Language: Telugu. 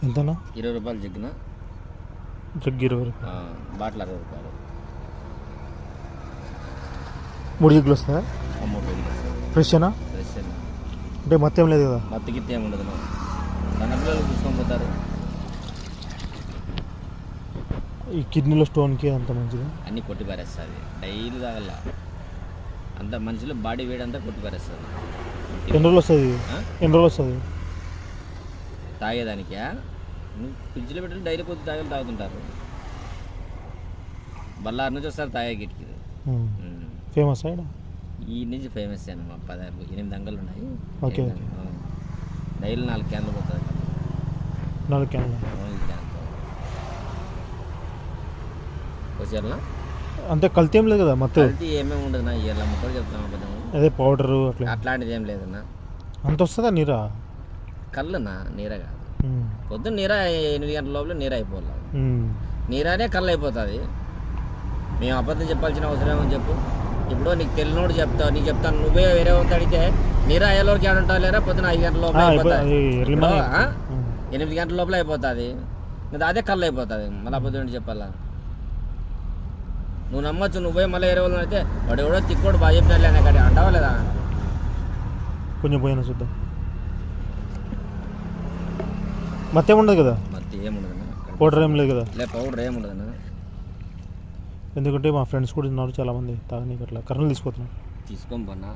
ఎంతనా? 20 రూపాయలు జగ్గున. జగ్గు 20 రూపాయలు. బాటిల్ 60 రూపాయలు. 3 జగ్గులు వస్తాయా? 3 జగ్గులు వస్తాయి. ఫ్రెష్నా? ఫ్రెష్ అంటే మొత్తం లేదు కదా? మత్తి గిత్తి ఏమి ఉండదు. సన్నపిల్లలు తీసుకొని పోతారు. ఈ కిడ్నీలో స్టోన్కి అంత మంచిది. అన్నీ కొట్టి పారేస్తుంది. డైలీ తాగల. అంత మనుషులు బాడీ వేడి అంతా కొట్టి పారేస్తుంది. ఎన్ని రోజులు వస్తుంది? ఎన్ని రోజులు వస్తుంది తాగేదానికా? ఫ్రిడ్జ్లో పెట్టి డైలీ కొద్ది తాగుతుంటారు. బళ్ళారి నుంచి వస్తారు తాగే గిట్కి. ఫేమస్ సైడ్ ఈ నుంచి ఫేమస్ అన్నమా. 8 అంగళ్ళు ఉన్నాయి. ఓకే. డైలీ 4 క్యాన్లు పోతుంది. 4 క్యాన్లు వచ్చేలా అంతే. కల్తీ ఏం లేదు కదా? మొత్తం కల్తీ ఏమేమి ఉండదు నా. ఇలా ముక్కలు చెప్తాను అబద్ధము. అదే పౌడరు అట్లాంటిది ఏం లేదన్నా. అంత వస్తుందా నీరా? కళ్ళునా నీరా కాదు. పొద్దున్న నీరా 8 గంటల లోపల నీరు అయిపోవాలి. నీరానే కళ్ళు అయిపోతుంది. మేము అబద్ధం చెప్పాల్సిన అవసరం ఏమని చెప్పు. ఇప్పుడు నీకు తెలియనోడు చెప్తావు, నీకు చెప్తాను. నువ్వే వేరే వంత అడిగితే నీరా అయ్యేలోకి ఏడుంటావు లేరా? పొద్దున 5 గంటల లోపల అయిపోతుంది. 8 గంటల లోపల అయిపోతుంది. అదే కళ్ళు అయిపోతుంది. మళ్ళీ అబద్ధం చెప్పాలా? నువ్వు నమ్మచ్చు. నువ్వే మళ్ళీ వేరే వాళ్ళు అయితే వాడు ఎవడో తిక్కోడు బాగా చెప్పినట్లే అక్కడ అంటావా లేదా? కొంచెం పోయినా చూద్దాం. మత్తేం ఉండదు కదా? మత్తి ఏముండదన్నా. పౌడర్ ఏం లేదు కదా? లే పౌడర్ ఏముండదన్నా. ఎందుకంటే మా ఫ్రెండ్స్ కూడా ఉన్నారు చాలామంది తాగనీకి. అట్లా కర్నూలు తీసుకుపోతున్నారు. తీసుకొని పోనా